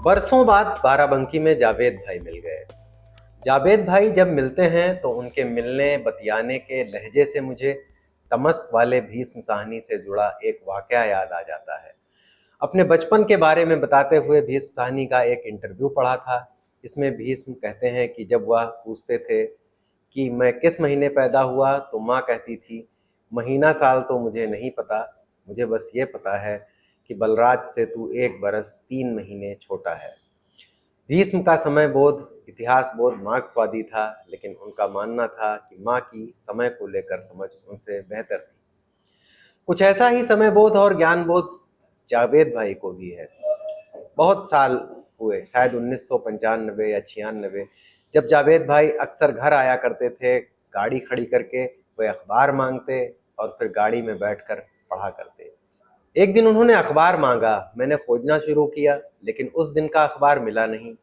बरसों बाद बाराबंकी में जावेद भाई मिल गए। जावेद भाई जब मिलते हैं तो उनके मिलने बतियाने के लहजे से मुझे तमस वाले भीष्म साहनी से जुड़ा एक वाकया याद आ जाता है। अपने बचपन के बारे में बताते हुए भीष्म साहनी का एक इंटरव्यू पढ़ा था। इसमें भीष्म कहते हैं कि जब वह पूछते थे कि मैं किस महीने पैदा हुआ तो माँ कहती थी, महीना साल तो मुझे नहीं पता, मुझे बस ये पता है कि बलराज से तू 1 बरस 3 महीने छोटा है। भीष्म का समय बोध, इतिहास बोध मार्क्सवादी था, लेकिन उनका मानना था कि माँ की समय को लेकर समझ उनसे बेहतर थी। कुछ ऐसा ही समय बोध और ज्ञान बोध जावेद भाई को भी है। बहुत साल हुए, शायद 1995 या 96, जब जावेद भाई अक्सर घर आया करते थे। गाड़ी खड़ी करके वे अखबार मांगते और फिर गाड़ी में बैठकर पढ़ा करते। एक दिन उन्होंने अखबार मांगा, मैंने खोजना शुरू किया, लेकिन उस दिन का अखबार मिला नहीं।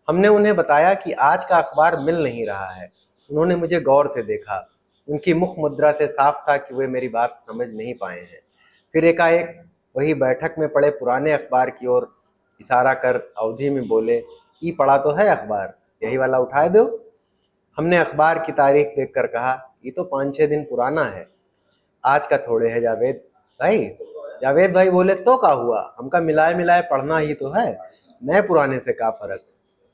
हमने उन्हें बताया कि आज का अखबार मिल नहीं रहा है। उन्होंने मुझे गौर से देखा। उनकी मुख मुद्रा से साफ था कि वे मेरी बात समझ नहीं पाए हैं। फिर एकाएक वही बैठक में पड़े पुराने अखबार की ओर इशारा कर अवधि में बोले, ई पढ़ा तो है अखबार, यही वाला उठाए दो। हमने अखबार की तारीख देखकर कहा, ये तो 5-6 दिन पुराना है, आज का थोड़े है जावेद भाई। जावेद भाई बोले, तो का हुआ, हमका मिलाए मिलाए पढ़ना ही तो है, नए पुराने से का फर्क।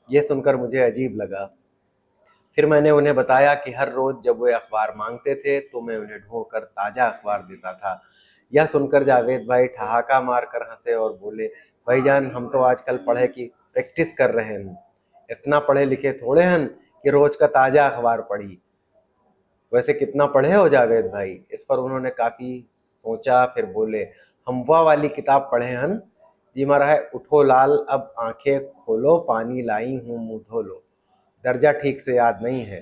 ये सुनकर मुझे अजीब लगा। फिर मैंने उन्हें बताया कि हर रोज जब वे अखबार मांगते थे तो मैं उन्हें ढूंढकर ताजा अखबार देता था। यह सुनकर जावेद भाई ठहाका मारकर हंसे और बोले, भाईजान हम तो आजकल पढ़े की प्रैक्टिस कर रहे हैं, इतना पढ़े लिखे थोड़े हैं कि रोज का ताजा अखबार पढ़ी। वैसे कितना पढ़े हो जावेद भाई? इस पर उन्होंने काफी सोचा, फिर बोले, हम वह वाली किताब पढ़े हन जी महाराज, उठो लाल अब आंखें खोलो, पानी लाई हूँ मुंह धो लो। दर्जा ठीक से याद नहीं है।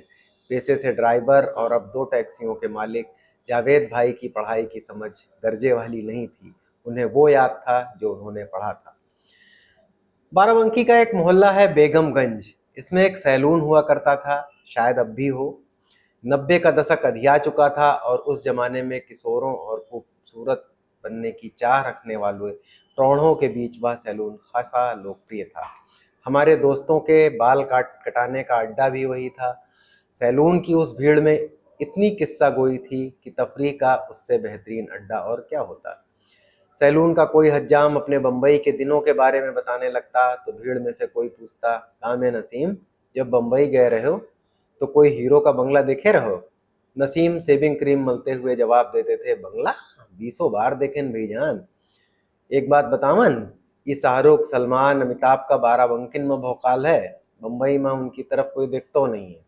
पेशे से ड्राइवर और अब 2 टैक्सियों के मालिक। जावेद भाई की पढ़ाई की समझ दर्जे वाली नहीं थी, उन्हें वो याद था जो उन्होंने पढ़ा था। बाराबंकी का एक मोहल्ला है बेगमगंज, इसमें एक सैलून हुआ करता था, शायद अब भी हो। 90 का दशक अधिया चुका था और उस जमाने में किशोरों और खूबसूरत बनने की चाह रखने वाले प्रौढ़ों के बीच वह सैलून खासा लोकप्रिय था। हमारे दोस्तों के बाल कटाने का अड्डा भी वही था। सैलून की उस भीड़ में इतनी किस्सा गोई थी कि तफरीह का उससे बेहतरीन अड्डा और क्या होता। सैलून का कोई हज्जाम अपने बम्बई के दिनों के बारे में बताने लगता तो भीड़ में से कोई पूछता, काम है नसीम, जब बम्बई गए रहो तो कोई हीरो का बंगला देखे रहो? नसीम सेविंग क्रीम मलते हुए जवाब देते थे, बंगला 20 बार देखे भाईजान। एक बात बतावन, ये शाहरुख सलमान अमिताभ का बाराबंकिन में भौकाल है, बम्बई में उनकी तरफ कोई देखता नहीं है।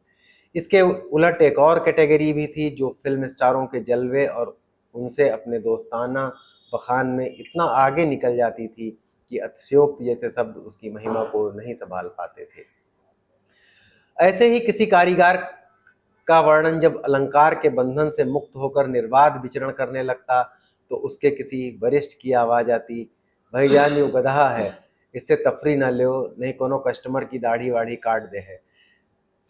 इसके उलट एक और कैटेगरी भी थी जो फिल्म स्टारों के जलवे और उनसे अपने दोस्ताना बखान में इतना आगे निकल जाती थी कि अतिशयोक्ति जैसे शब्द उसकी महिमा को नहीं संभाल पाते थे। ऐसे ही किसी कारीगर का वर्णन जब अलंकार के बंधन से मुक्त होकर निर्बाध विचरण करने लगता तो उसके किसी वरिष्ठ की आवाज आती, भाईजान यू गधा है, इससे तफरी ना लो, नहीं कोनो कस्टमर की दाढ़ी वाढ़ी काट दे है।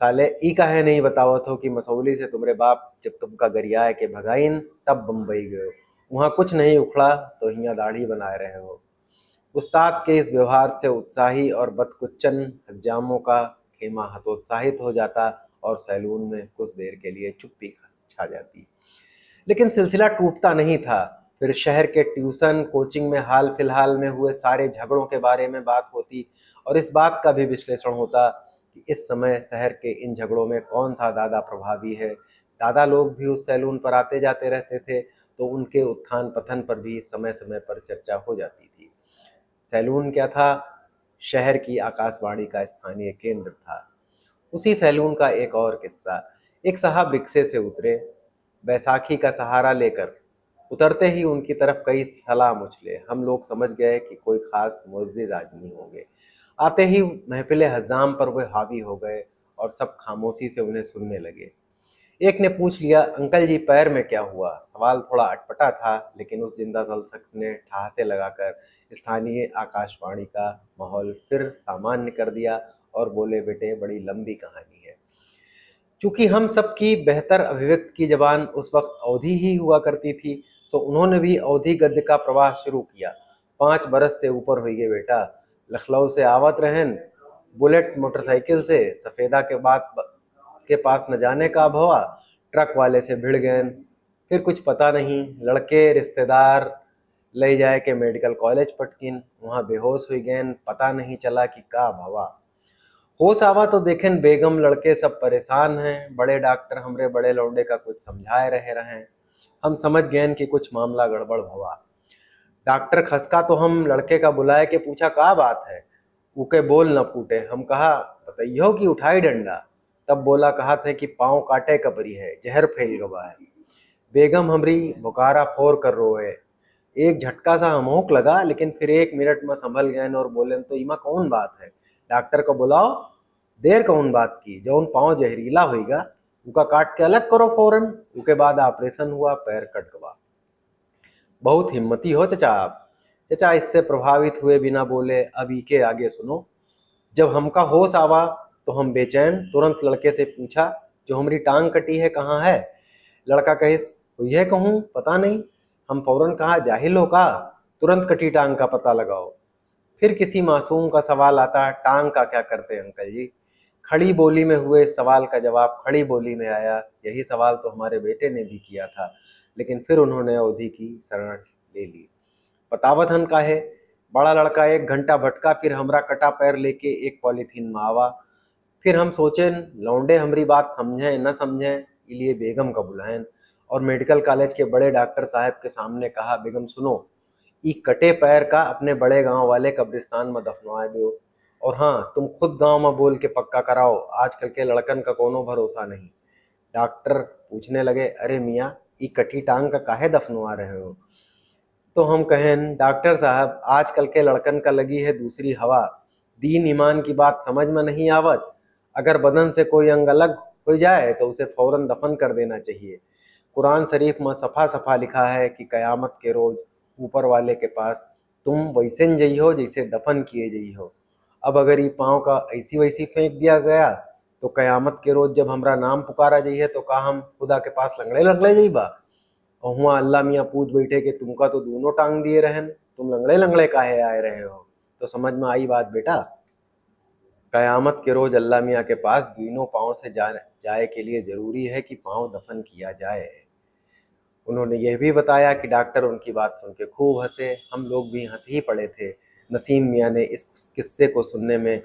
साले ई काहे नहीं बतावत हो कि मसौली से तुम्हारे बाप जब तुमका गरियाए के भगाइन तब बम्बई गए, वहाँ कुछ नहीं उखड़ा तो हियाँ दाढ़ी बनाए रहे हो। उस्ताद के इस व्यवहार से उत्साही और बदकुच्चन हज्जामों का खेमा हतोत्साहित हो जाता और सैलून में कुछ देर के लिए चुप्पी छा जाती। लेकिन सिलसिला टूटता नहीं था। फिर शहर के ट्यूशन कोचिंग में हाल फिलहाल में हुए सारे झगड़ों के बारे में बात होती और इस बात का भी विश्लेषण होता कि इस समय शहर के इन झगड़ों में कौन सा दादा प्रभावी है। दादा लोग भी उस सैलून पर आते जाते रहते थे तो उनके उत्थान पतन पर भी समय समय पर चर्चा हो जाती थी। सैलून क्या था? शहर की आकाशवाणी का स्थानीय केंद्र था। उसी सैलून का एक और किस्सा। एक साहब रिक्शे से उतरे, बैसाखी का सहारा लेकर। उतरते ही उनकी तरफ कई सलाम उछले। हम लोग समझ गए कि कोई खास मुअज़्ज़िज़ आदमी होंगे। आते ही महफिल हज़ाम पर वे हावी हो गए और सब खामोशी से उन्हें सुनने लगे। एक ने पूछ लिया, अंकल जी पैर में क्या हुआ? सवाल थोड़ा अटपटा था, लेकिन उस जिंदादिल शख्स ने ठहासे लगाकर स्थानीय आकाशवाणी का माहौल फिर सामान्य कर दिया और बोले, बेटे बड़ी लंबी कहानी है। चूंकि हम सबकी बेहतर अभिव्यक्ति की जबान उस वक्त अवधि ही हुआ करती थी, सो उन्होंने भी अवधि गद्य का प्रवाह शुरू किया। 5 बरस से ऊपर हो गए बेटा, लखनऊ से आवत रहन बुलेट मोटरसाइकिल से, सफेदा के पास न जाने का अब हुआ, ट्रक वाले से भिड़ गए। फिर कुछ पता नहीं, लड़के रिश्तेदार ले जाए के मेडिकल कॉलेज पटकिन, वहाँ बेहोश हुई गए, पता नहीं चला कि का भवा। होश आवा तो देखें बेगम लड़के सब परेशान हैं, बड़े डॉक्टर हमरे बड़े लौंडे का कुछ समझाए रहे। हम समझ गए कि कुछ मामला गड़बड़ भवा। डॉक्टर खसका तो हम लड़के का बुलाए के पूछा का बात है, उके बोल न फूटे। हम कहा बताइयो कि उठाई डंडा, तब बोला कहा थे कि पाँव काटे कपरी है, जहर फैल गवा है। बेगम हमरी बुकारा फोर कर रोए, एक झटका सा हमोक लगा, लेकिन फिर 1 मिनट में संभल गए और बोले तो इमा कौन बात है, डॉक्टर को बुलाओ, देर कौन बात की, जौन पाँव जहरीला होगा उका काट के अलग करो फौरन। उसके बाद ऑपरेशन हुआ, पैर कट गवा। बहुत हिम्मती हो चचा आप। चचा इससे प्रभावित हुए बिना बोले अब के आगे सुनो। जब हमका होश आवा तो हम बेचैन तुरंत लड़के से पूछा जो हमारी टांग कटी है कहाँ है। लड़का कहे हुई है कहूँ पता नहीं। हम फौरन कहा जाहिल हो का, तुरंत कटी टांग का पता लगाओ। फिर किसी मासूम का सवाल आता टांग का क्या करते अंकल जी। खड़ी बोली में हुए सवाल का जवाब खड़ी बोली में आया, यही सवाल तो हमारे बेटे ने भी किया था, लेकिन फिर उन्होंने अवधि की शरण ले ली। बतावत हन का है। बड़ा लड़का 1 घंटा भटका, फिर हमरा कटा पैर लेके एक पॉलीथीन में आवा। फिर हम सोचे लौंडे हमारी बात समझें न समझें, इसलिए बेगम का बुलाएं और मेडिकल कॉलेज के बड़े डॉक्टर साहब के सामने कहा बेगम सुनो, ई कटे पैर का अपने बड़े गांव वाले कब्रिस्तान में दफनवा दो, और हाँ तुम खुद गांव में बोल के पक्का कराओ, आजकल के लड़कन का कोनो भरोसा नहीं। डॉक्टर पूछने लगे अरे मियाँ ई कटी टांग का काहे दफनवा रहे हो। तो हम कहें डॉक्टर साहब आजकल के लड़कन का लगी है दूसरी हवा, दीन ईमान की बात समझ में नहीं आवत, अगर बदन से कोई अंग अलग हो जाए तो उसे फौरन दफन कर देना चाहिए। कुरान शरीफ में सफ़ा सफ़ा लिखा है कि क़यामत के रोज़ ऊपर वाले के पास तुम वैसे न जई हो जैसे दफन किए जई हो। अब अगर ये पाँव का ऐसी वैसी फेंक दिया गया तो क़यामत के रोज़ जब हमरा नाम पुकारा जाइए तो का हम खुदा के पास लंगड़े लंगड़े जइबा, और हुआ अल्लाह मियाँ पूछ बैठे कि तुमका तो दोनों टांग दिए रहन, तुम लंगड़े लंगड़े काहे आए रहे हो। तो समझ में आई बात बेटा। क़यामत के रोज़ अल्लाह मियाँ के पास दोनों पाँव से जाए के लिए ज़रूरी है कि पाँव दफन किया जाए। उन्होंने यह भी बताया कि डॉक्टर उनकी बात सुन के खूब हंसे, हम लोग भी हंस ही पड़े थे। नसीम मियाँ ने इस किस्से को सुनने में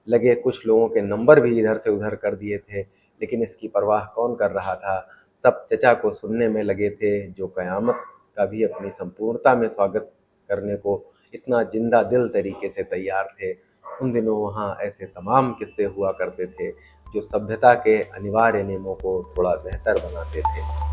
लगे कुछ लोगों के नंबर भी इधर से उधर कर दिए थे, लेकिन इसकी परवाह कौन कर रहा था। सब चचा को सुनने में लगे थे जो क़यामत का भी अपनी संपूर्णता में स्वागत करने को इतना जिंदा दिल तरीके से तैयार थे। उन दिनों वहाँ ऐसे तमाम किस्से हुआ करते थे जो सभ्यता के अनिवार्य नियमों को थोड़ा बेहतर बनाते थे।